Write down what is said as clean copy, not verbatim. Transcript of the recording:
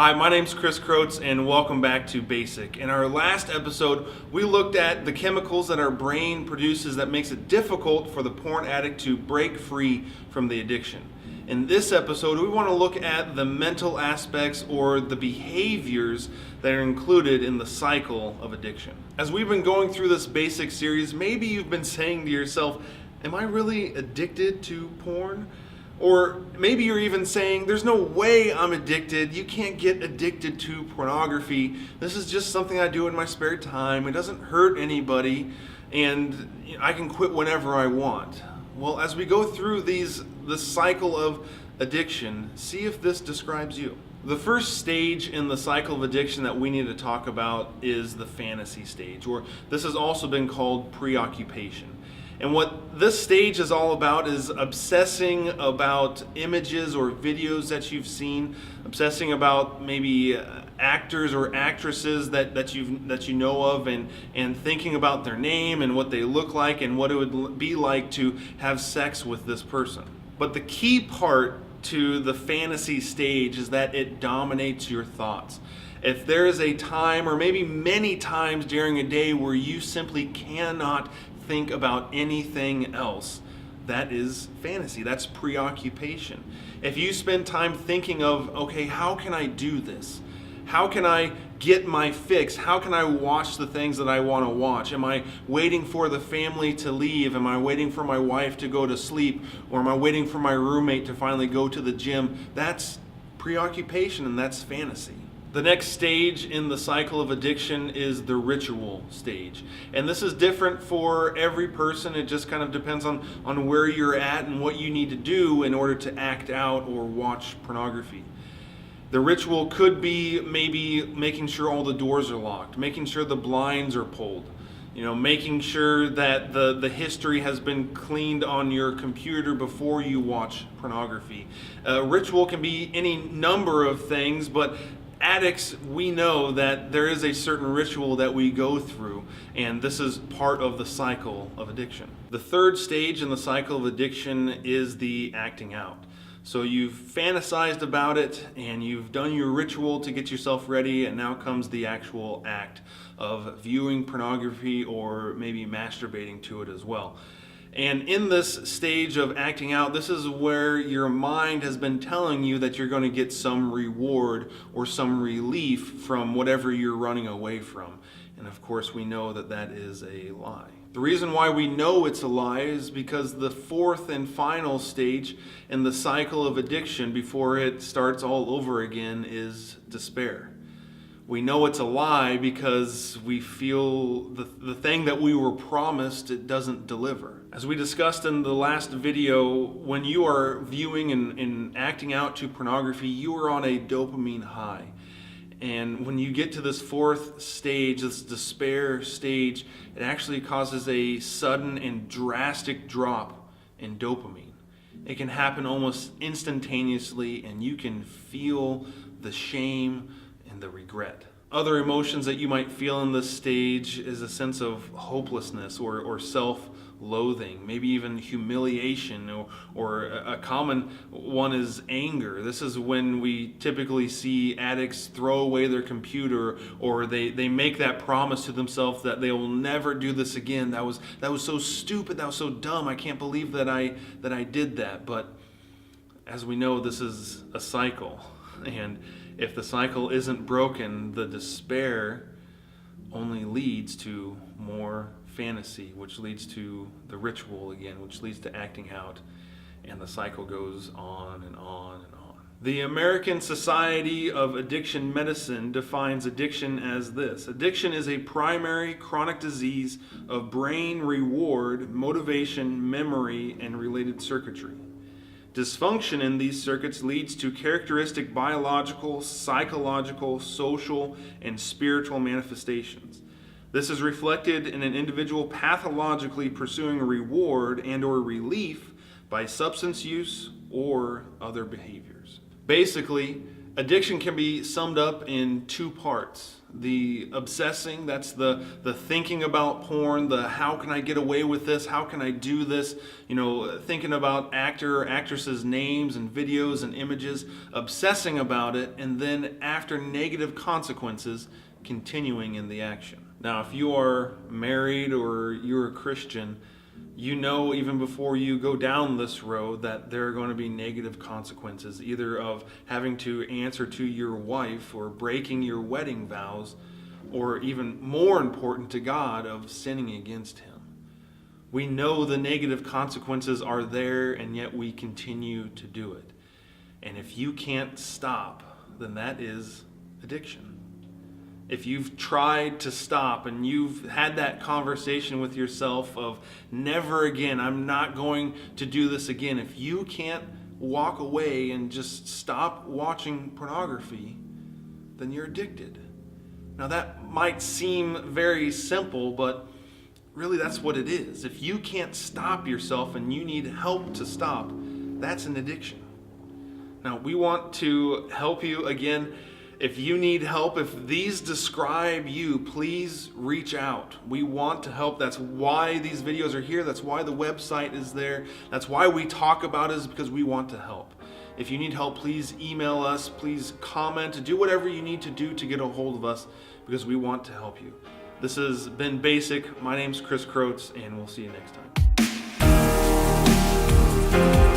Hi, my name's Chris Croats, and welcome back to Basic. In our last episode, we looked at the chemicals that our brain produces that makes it difficult for the porn addict to break free from the addiction. In this episode, we want to look at the mental aspects or the behaviors that are included in the cycle of addiction. As we've been going through this Basic series, maybe you've been saying to yourself, am I really addicted to porn? Or maybe you're even saying, there's no way I'm addicted. You can't get addicted to pornography. This is just something I do in my spare time. It doesn't hurt anybody, and I can quit whenever I want. Well, as we go through this cycle of addiction, see if this describes you. The first stage in the cycle of addiction that we need to talk about is the fantasy stage, or this has also been called preoccupation. And what this stage is all about is obsessing about images or videos that you've seen, obsessing about maybe actors or actresses that you know of, and thinking about their name and what they look like and what it would be like to have sex with this person. But the key part to the fantasy stage is that it dominates your thoughts. If there is a time, or maybe many times during a day, where you simply cannot think about anything else, that is fantasy. That's preoccupation. If you spend time thinking of, okay, how can I do this? How can I get my fix? How can I watch the things that I want to watch? Am I waiting for the family to leave? Am I waiting for my wife to go to sleep? Or am I waiting for my roommate to finally go to the gym? That's preoccupation, and that's fantasy. The next stage in the cycle of addiction is the ritual stage. And this is different for every person. It just kind of depends on where you're at and what you need to do in order to act out or watch pornography. The ritual could be maybe making sure all the doors are locked, making sure the blinds are pulled, making sure that the history has been cleaned on your computer before you watch pornography. Ritual can be any number of things, but addicts, we know that there is a certain ritual that we go through, and this is part of the cycle of addiction. The third stage in the cycle of addiction is the acting out. So you've fantasized about it, and you've done your ritual to get yourself ready, and now comes the actual act of viewing pornography or maybe masturbating to it as well. And in this stage of acting out, this is where your mind has been telling you that you're going to get some reward or some relief from whatever you're running away from. And of course, we know that that is a lie. The reason why we know it's a lie is because the fourth and final stage in the cycle of addiction, before it starts all over again, is despair. We know it's a lie because we feel the thing that we were promised, it doesn't deliver. As we discussed in the last video, when you are viewing and acting out to pornography, you are on a dopamine high. And when you get to this fourth stage, this despair stage, it actually causes a sudden and drastic drop in dopamine. It can happen almost instantaneously, and you can feel the shame and the regret. Other emotions that you might feel in this stage is a sense of hopelessness or self-loathing, maybe even humiliation, or a common one is anger. This is when we typically see addicts throw away their computer, or they make that promise to themselves that they will never do this again. That was so stupid, that was so dumb, I can't believe that I did that. But as we know, this is a cycle, and if the cycle isn't broken, the despair only leads to more fantasy, which leads to the ritual again, which leads to acting out, and the cycle goes on and on and on. The American Society of Addiction Medicine defines addiction as this: addiction is a primary chronic disease of brain reward, motivation, memory, and related circuitry. Dysfunction in these circuits leads to characteristic biological, psychological, social, and spiritual manifestations. This is reflected in an individual pathologically pursuing reward and or relief by substance use or other behaviors. Basically, addiction can be summed up in two parts. the obsessing, that's the thinking about porn, the how can I get away with this, how can I do this, thinking about actor or actresses' names and videos and images, obsessing about it, and then after negative consequences, continuing in the action. Now, if you are married or you're a Christian, you know even before you go down this road that there are going to be negative consequences, either of having to answer to your wife or breaking your wedding vows, or even more important to God, of sinning against Him. We know the negative consequences are there, and yet we continue to do it. And if you can't stop, then that is addiction. If you've tried to stop and you've had that conversation with yourself of never again, I'm not going to do this again. If you can't walk away and just stop watching pornography, then you're addicted. Now that might seem very simple, but really that's what it is. If you can't stop yourself and you need help to stop, that's an addiction. Now we want to help you again. If you need help, if these describe you, please reach out. We want to help. That's why these videos are here. That's why the website is there. That's why we talk about it, is because we want to help. If you need help, please email us. Please comment. Do whatever you need to do to get a hold of us, because we want to help you. This has been Basic. My name's Chris Croats, and we'll see you next time.